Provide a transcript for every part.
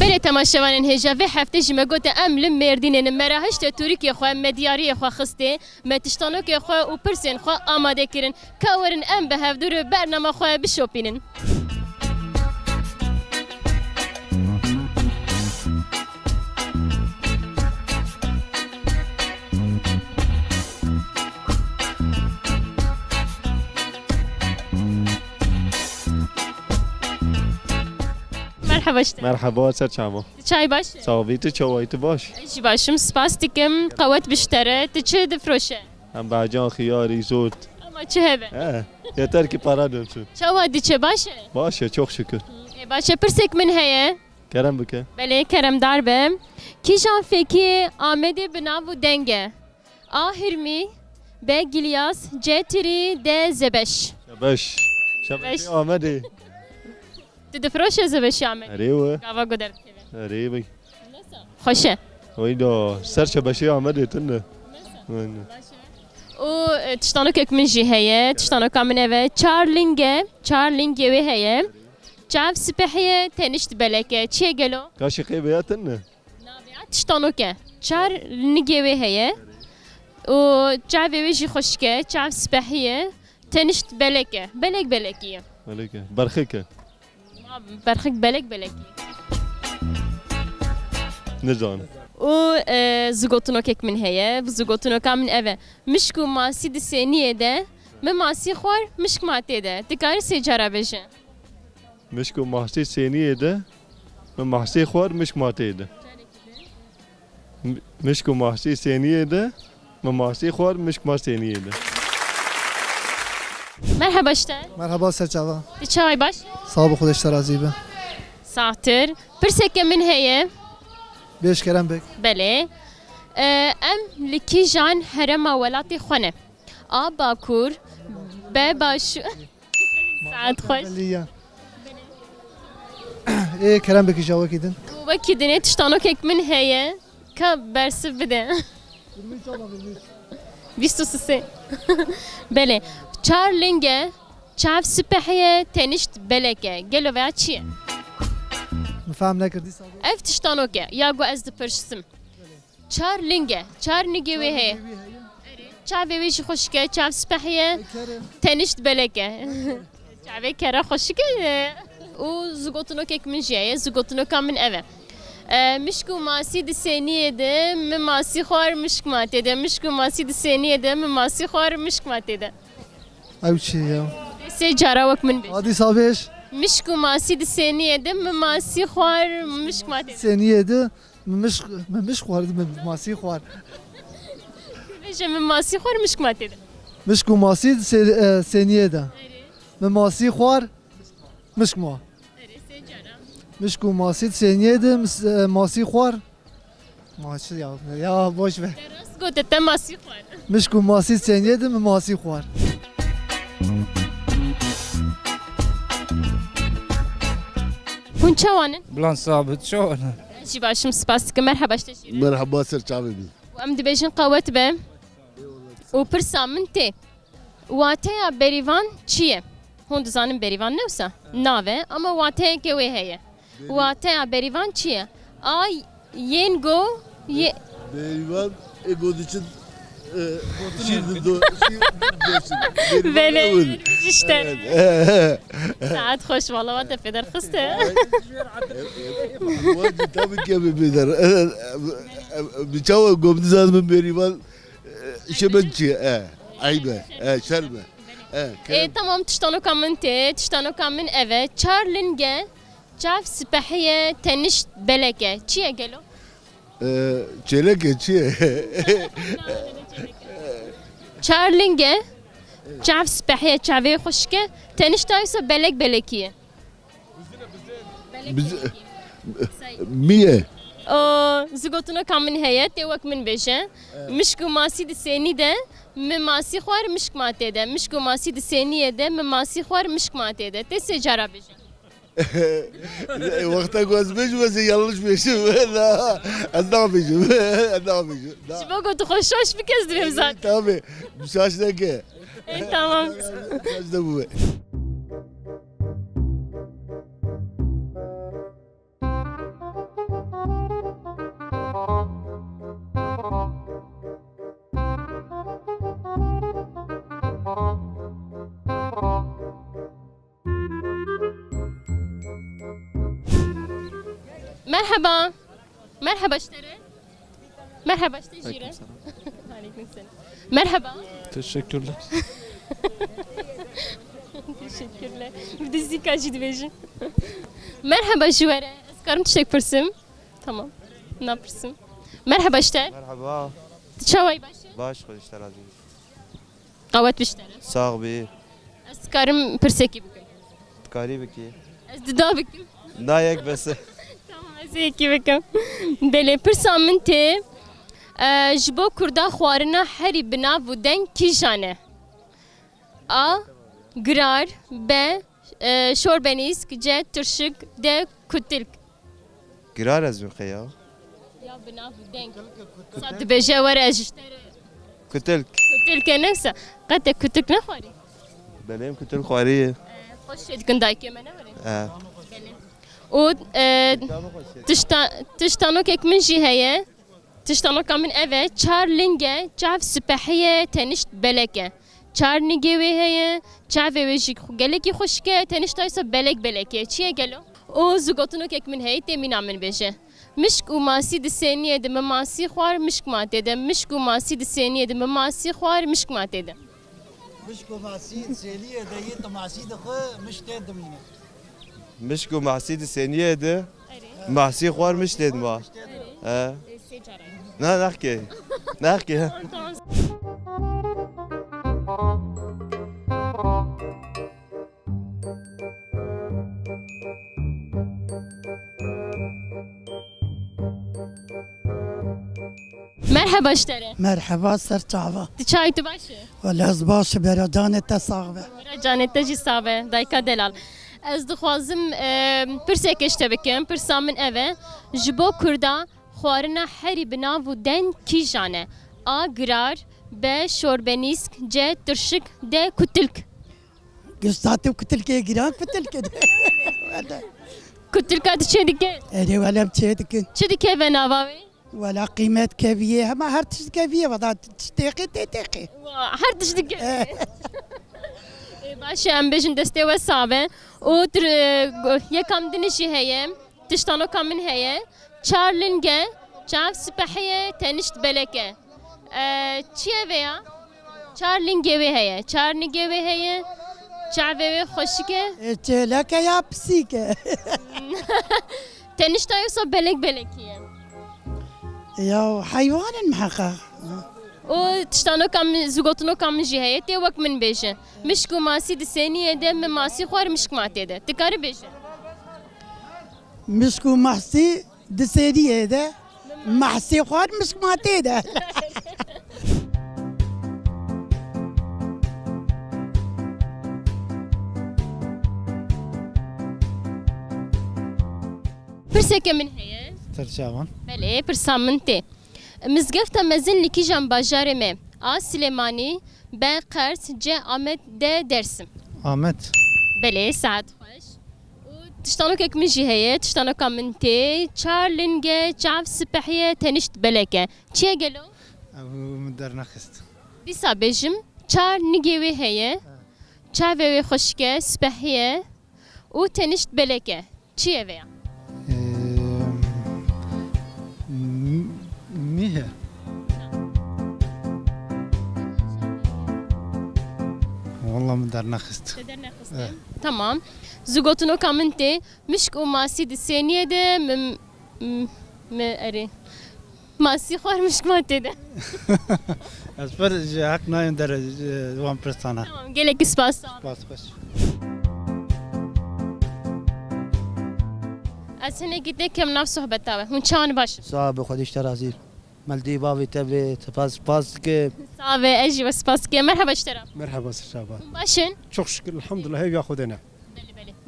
بله تماشاوان هجا و هفته جمع گوته ام لم مردینن مراهشت تورکی خو مدیاری خو خسته متشتانو که خو و پرسین خو آماده کرن کورن ام به هفدور برنامه خو بشوپینن مرحبا مرحبا سرچاما چای باش صاویت چوایت باش چی باشم سپاس دیکم قوت بشتره چه دفروشه هم باجان خیاری زود اما چه هبه yeter ki para dönsün چه چه باشه باشه çok şükür باشه پرسک من هیه kerem bike بله کرم دار بم کیشان فکی آمده بناو دنگه آهرمی به گلیاس جتری ده زبش şabeş Ahmet'i تدفروش زبش آمد اریوه قاوا قدر اریوه خوشه ویدا سر شبشی Ahmet'i تنه و تشتانو كك من جي هي تشتانو كامن ايوه چارلینگه وی هي چاف سپحیه تنشت بلکه چیه گلو؟ kaşıkı veya tenne نابیات تشتانو که چارلینگه وی هي و چاف وی جي خوشکه چاف سپحیه تنشت بلکه بلکیه بلکه برخکه برخک بلکی نزان و زگوتونو کک من هیه و زگوتونو کامن اوه مشکو ماسی ده سینیه ده من ماسی خوار مشک ماته ده دکاری سی جارا بشه مشکو محسی سینیه ده من محسی خوار مشک ماته ده مشکو محسی سینیه ده من محسی خوار مشک ما سینیه ده مرحبا اشتر مرحبا سرچاوا چای باش صاحب خودش ترازیبه ساعتر پرسک من هیه بیش کرم بک بله ام لکی جان هرم ولاتی خونه باکور به باش ساعت خوش ای کرم بکی جاوا کیدن و کی دنیا تشتانو کک من هیه که برس بده 23 بله چارلینگه چاف سپحیه تنشت بلکه گلو ویا چیه؟ مفهم نکردی صاحب اف تشتانو که یا گو از دپرشتم چار نگه وی هی چاف ویش خوشکه چاف سپحیه تنشت بلکه چاف کره خوشکه و زگوتونو کک من جیه زگوتونو کامن اوه مشکو ماسی د سینیه ده من ماسی خوار مشک ماته ده مشکو ماسی د سینیه ده من ماسی خوار مشک ماته ده او چی یا سی جارا وک من بیش عادی صاحبش مشکو ماسی د سینیه ده من ماسی خوار مشک ماته ده سینیه ده مش خوار ماسی خوار بیش من ماسی خوار مشک ماته ده مشکو ماسی سینیه ده من ماسی خوار مشک ما مشکو ماسی سینیه ده ماسی خوار ماشی یا باش به درست گفته تا ماسی خوار مشکو ماسی سینیه ده من ماسی خوار هون چوانن بلان ثابت شلون؟ چی باشم سپاس که مرحبا اشتشی مرحبا سرچاوی بی و ام دبیجن قوت به و پرسا من تی واتیا بریوان چیه؟ هون دزانم بریوان نوسا ناوه اما واتیا که وی هیه واتیا بریوان چیه؟ ین گو Beyvan ego için بله işte saat hoş valla vata peder kıstı tabii ki beder biçava gomdizan ben berivan şebençi aybe şerbe tamam tiştano kamen eve çarlinge çaf sipahiye teniş beleke çiye gelo çeleke çiye çarlinge çaf sipahiye çave hoşke teniş taysa belekiye miye زگوتونو کامن هیه تی وک من بشه مشکو ماسی د سینی ده من ماسی خوار مشک ماته ده مشکو ماسی د سینیه ده من ماسی خوار مشک ماته ده تی سه جارا بشه وقتا گوزمش بس yanlış beşim la anlamayacağım anlamayacağım شبا گوتو خوشش بکزدیم zaten tabii müsaade tamam müsaade bu Merhaba. Merhaba işleri. Merhaba işte Jire. Aleykümselam. Merhaba. Teşekkürler. Teşekkürler. Bir de zikacı diyeceğim. Merhaba Jüvere. Eskarım çiçek pırsım. Tamam. Ne yapırsın? Merhaba işte. Merhaba. Çavay başı. Baş konuşlar aziz. Qavat biştere. Sağ bir. Eskarım pırseki bugün. Karibi ki. Ez dida bikim. Nayek besi. Tamam ez eki bikim. Bele pırsa min te jibo kurda xwarina herî binav û deng kîjane. A. Girar. B. Şorbenîsk. C. Tirşik. D. Kutilk. Girar ez mi ya? Ya binav û deng. Sa dibêje were ez ji te Kutilk. kutilke nekse. Qet te kutilk nexwarî. Benim kutil xwariye. Xweş şê dikin dayikê me ne were. He. û tiştanokek min jî heye. Tiştanoka min ev e çar linge çav sipehiye tenişt beleke. Çar nigê wê heye çavê wê jî gelekî xweşik e tenişta ise belek belek e. Çi ye gelo? û zigotinokek min heye tê mîna min bêje. Mişk û masî di sêniyê de min masî xwar mişk matê de. Mişk û masî di sêniyê de min masî xwar mişk matê de. مشكو معسيد سيلية دايت معسيد خو مش تاد منه Mişku mahsidi seniye de. Mahsi xwar miş dedim ha. He. Ne nakki? Nakki. Merhaba işleri. مرحبا سرچاوا Di çay tu başı. ولا زباش برادان تصاغبه Canette jî sabe dayka delal. Ez dixwazim pirsek işte bikim, pirsa min ev e. Ji bo Kurda xwarina herî binav û deng kîjane. A. Girar. B. Şorbenîsk. C. Tirşik. D. Kutilk. قصاتي وكتلكي جيران كتلكي Kutilka di çe dike? اري ولا مشيتك Çi dike ve nava ve? ولا قيمات كافيه ما هر كافيه وضع تشتاقي تتاقي Her diş dike. Başı em bejin deste ve sabe. O yekam dinişi heye. Tiştano kamin heye. Çarlinge. Çav sipahiye tenişt beleke. Çiye veya? Çarlinge ve heye. Çarlinge ve heye. Çave ve hoşike. لك يا بسيكه Tenişta yoksa belek belekiye. يا حيوان المحقق O tiştano kam zugotno kam jiheye te vak min beje. Mişku masi de seniye de me masi xwar mişk mate de. Tikari beje. مشكو محسي دسيريه ده محسي خوار مشك ماتي ده Pirseke min heye. ترجمان Bele pirsa min te. Mizgefta mezin likijan bajarê me. A. Süleymanî. B. Qers. C. Ahmet. D. Dersim. Ahmet Bele saat xweş. û tiştanokek min jî heye. Tiştanoka min te. Çar linge çav sipehiye tenişt beleke. Çiye gelo? من در نخست Dîsa bêjim çar nigê wê heye. Çavê wê xweşik e sipehiye û tenişt beleke. Çiye veya? ميهر والله من در نخست Tamam. Zugotunu kaminte mişk û masî di sêniyê de me erê. Masî xwar mişk matê de. أسفر حق نايم در وان برستانا Tamam gelekî spas sağ ol. باس باش Ez hinekî te kem nav sohbeta we. Hûn çawan baş. صعب خودش ترازی ملدی باوی تبی تپاس پاس که Sağ ve ez jî ve spas ke merhaba iştera. Merhaba Şaban. Hûn başin. Çok şükür elhamdülillah hev ya Xudena.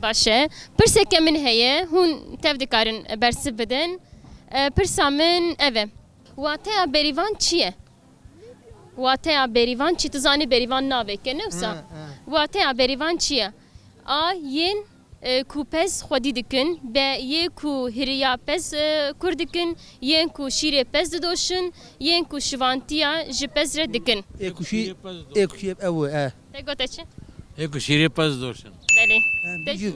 Baş e. Pirseke min heye hûn tev dikarin bersiv bidin. Pirsa min ev e. Wateya berivan çi ye? Wateya berivan çi tu zanî berivan naveke ne wisa? Wateya berivan çi ye? A. Yên ku pez xwedî dikin. B. Yê ku hiriya pez kur dikin. Yên ku şîrê pez didoşin. Yên ku şivantiya ji pez re dikin. ایکوشی ایکوشی او Te gote çi? Eko şiiri paz dorsun. بله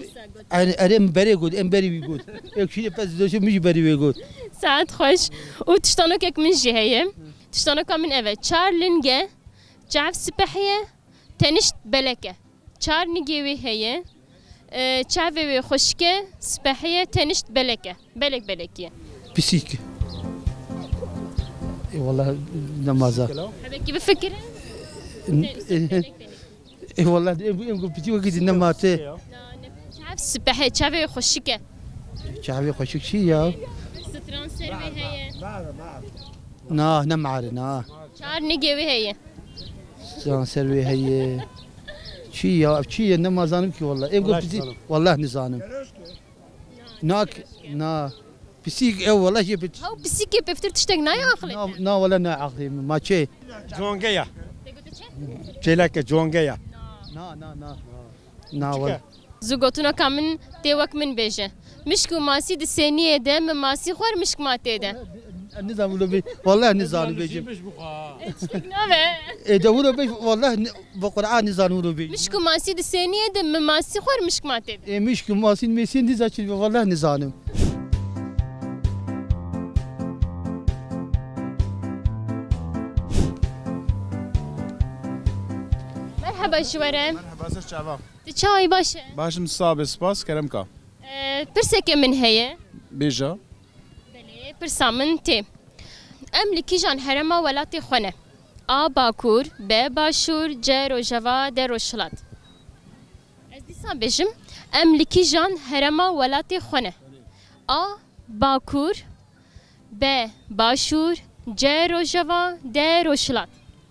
يعني أريم بري قود أم بري بيقود يكشي بس دوشة مش بري بيقود ساعت خوش و تشتانوكك من جهية تشتانوكا من أول چار لنجة جعف سبحية تنشت بلكة چار نجيوي هي چاوي خوشكة سبحية تنشت بلكة بلكية بسيك والله نمازا حبيبي بفكر والله يمكن بتيجي وقت نماتي جعف سبحية چاوي خوشكة شعبي خوشك شي يا ستران سروي هي نمعر چار نجيوي هي سان سروي هي شي يا شي نمازانم كي والله يمكن بتيجي والله نزانم ناك بسيك والله شي بت هاو بسيكي بفتر تشتاق ناي عقلي نا ولا نا عقلي ما شيء جونجيا جيلك جونجيا نا ولا زوجتنا كامن تيوك من بيجه مشكو ماسي دسينية ده من ماسي خوار مشك ماتي ده النظام لو بي والله نزانم بيجي نابه دولو بي والله بقرآن نزانم لو بي مشكو ماسي دسينية ده من ماسي خوار مشك ماتي ده مش كماسين ميسين دي زاشي والله نزانم مرحبا شوارم مرحبا سر شعبان تشاي باشا باشم صاب سباس كرمكا برسك من هي بيجا بله برسا من تي املكي جان هرما ولاتي خونه آ باکور ب باشور ج روجوا د روشلات از دیسان بجم املکی جان هرما ولاتی خونه آ باکور ب باشور ج روجوا د روشلات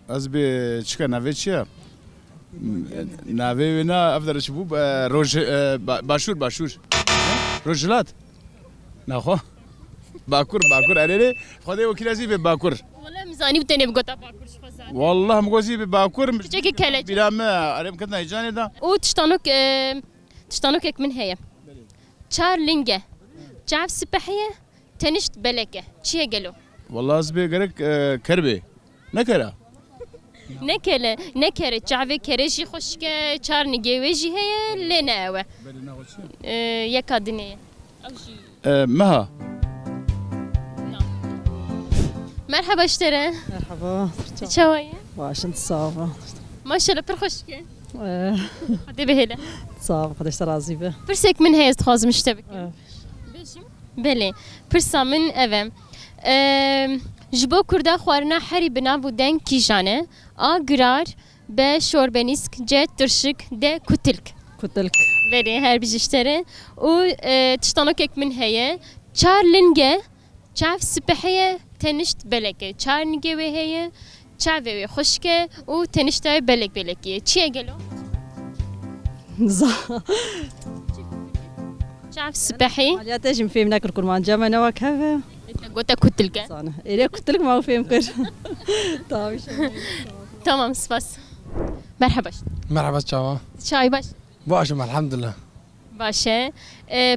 از به چیکار نوی چیه؟ نوی نه افدار چی بود روج باشور روجلات نخوا باکور علیه خدای وکیل ازی به باکور والله مزانی بتنی بگوتا باکور شخصا والله مگوزی به باکور چکی کله بیرام علیم کدنا ایجانی دا او تشتانوك یک من هي چار لنگه جعف سپحیه تنشت بلکه چیه گلو والله از به گرک کربه نکره نکره جعفه کرشی خوشکه چار نگیوه جی هی لینه اوه یک دنیه مها مرحبا اشتره مرحبا چاویه باش انت صافا ما شاء الله پر خوشکه خدي بهلا صافا قداش راضي به برسك من هي تخاز مشتبك بله برسا من اوم جبو کرده خوارنا حری بنابو دن کیجانه آگرار به شوربنیسک جت ترشک ده کتلک بله هر بیشتره و تشتانوک من هي چار لنگه چاف سپحیه تنشت بلکه چار نگه و هي چاوی خوشکه و تنشتای بلکیه چیه گلو؟ چاف سپحی يا تجم فيهم ناكل كرمان جامع نواك هذا قلت كتلك صانع إيه كتلك ما هو فيهم كر تمام سباس مرحبا مرحبا شاوا شاي باش باشم الحمد لله باشه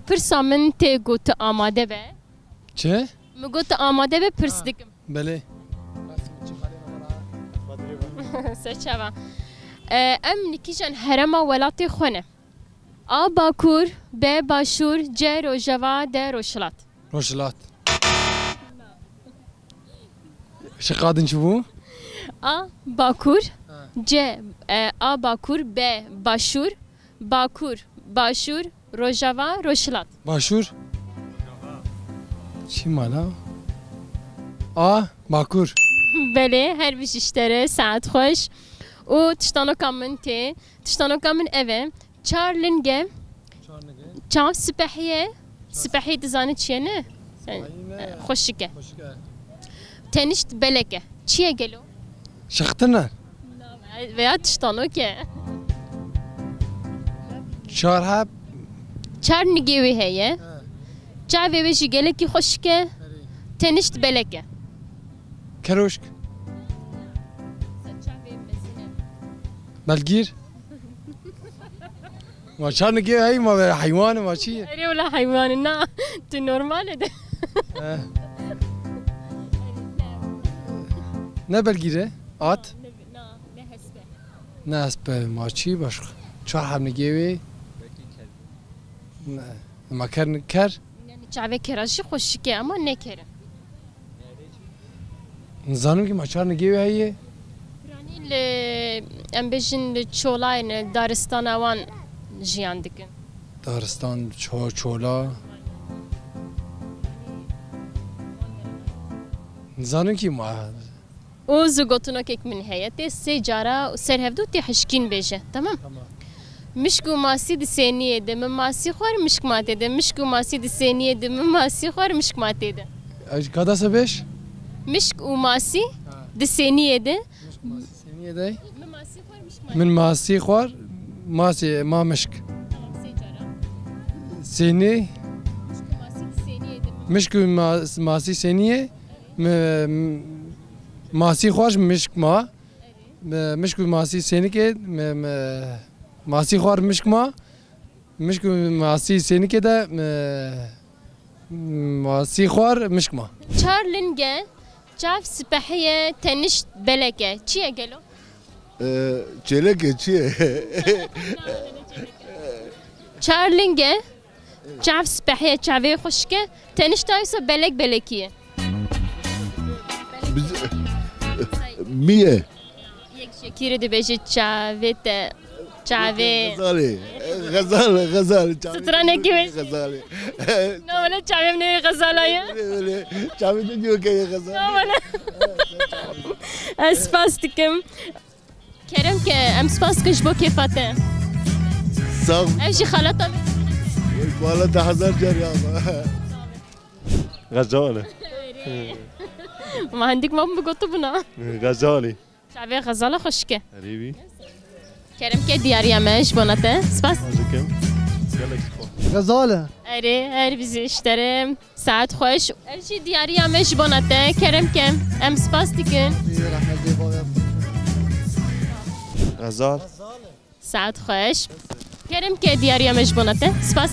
پرسا من تی گوت آماده به چه؟ مگوت آماده به پرس دکم بله سرچاوا ام نکیشن هرما ولاتی خونه آ باکور ب باشور ج روجوا د روشلات شقادن شبو؟ آ باکور ج آ باکور ب باشور روجوا روشلات باشور چی مالا؟ آ باکور بله هر بیش اشتره ساعت خوش و تشتانو کامن اوه چار لنگه چاو سپحیه دزانه چیه نه؟ خوشکه تنشت بلکه چیه گلو؟ شختنه veya تشتانوکه چار هب چار نگیوی هیه چار ویشی گله کی خوشکه تنشت بلکه کروشک بلگیر ما چار نگیوی هی ما حیوان ما چیه؟ اری ولا حیوان نه تو نورماله ده نه بلگیره؟ آت؟ نه اسبه ما چی باش چهار هم نگیوی ما كر كر چاوه کراجی خوشکه اما نکره نزانم که ما چار نگیوی هیه ام بجن چولاین دارستان اوان جیان دکن دارستان چولا نزانم که ما او زوگوتونو که من هیه تی سه جارا سر هفدو تی حشکین بیشه تمام مشکو ماسی دی سینیه ده من ماسی خوار مشک ماته ده مشکو ماسی دی سینیه ده من ماسی خوار مشک ماته ده کدا سبش مشک و ماسی دی سینیه ده سینیه ده من ماسی خوار ماسی ما مشک سینی مشکو ماسی سینیه ماسی خوارش مشک ما مشکو ماسی سینی که ماسی خوار مشک ما مشک ماسی سینی که ده ماسی خوار مشک ما چارلنگه چاف سپحیه تنشت بلکه چیه گلو؟ چلکه چیه؟ چارلنگه چاف سپحیه چاوه خوشکه تنشت آیسا بلک بلکیه میه یک شکیر دی بشه چاوه تا چاوه غزال سترانه کی بشه غزاله نه ولی چاوه منه غزالایه چاوه نگیو که غزال نه ولی اسپاس دکم کرم که ام سپاس کش با کفاته ساق امشی خالتا بالا 10,000 جاری آقا غزاله ما عندك ما بقطو بنا غزالي شعبي غزالة خشكة قريبي كرم كي دياريا ماش بوناته سباس كم غزاله اري بزي اشتري ساعات خوش ارشي دياريا ماش بوناته كرم كم ام سباس ديكن غزال ساعات خوش كرم كي دياريا ماش بوناته سباس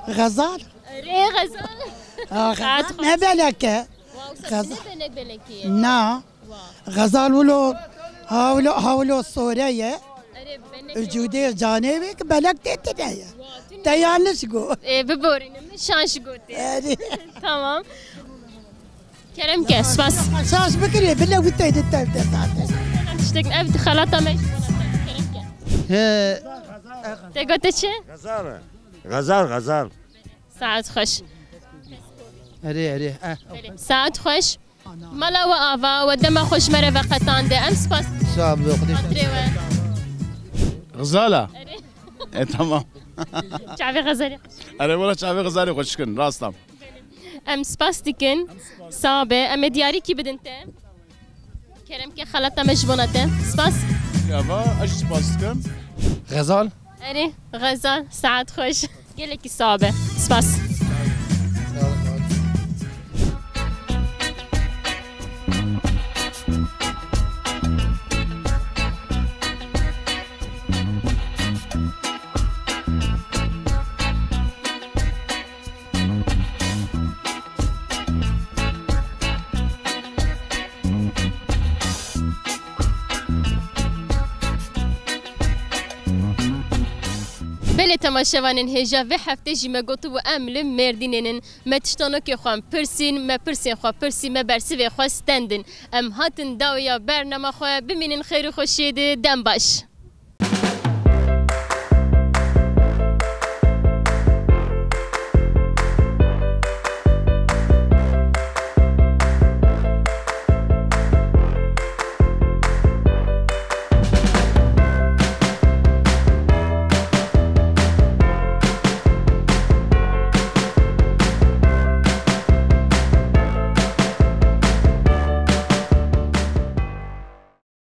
غزال اري غزال نه بلکه نه غزال ولو هاولو سوریه وجودی جانبی که بلک دیتی نه تیانش گو ببورین شانش گوتی تمام کرم که سپاس شانش بکری بلا ویتی دیتا تشتكن ابد خلاطه مش تقول تشي غزال ساعات خوش اري ساعات خوش ملا وآفا ودم خوش مرة وقتان ده أمس باس صعب غزالة تمام شعبي غزالي أنا والله شعبي غزالي خوشكن راستم أمس باس ديكن صعبة أم دياري كي بدنته كرم كي خلطة مجبونته سباس يابا أيش سباسكم غزال أري غزال ساعات خوش قلك صعبة سباس بله تماشاوانین هجا و هفته جی مگوتو و امل مردینن متشتانو که خوام پرسین ما پرسین خواه پرسی ما برسی و خواه ستندن ام هاتن داویا برنامه خواه بمینن خیر و خوشید دم باش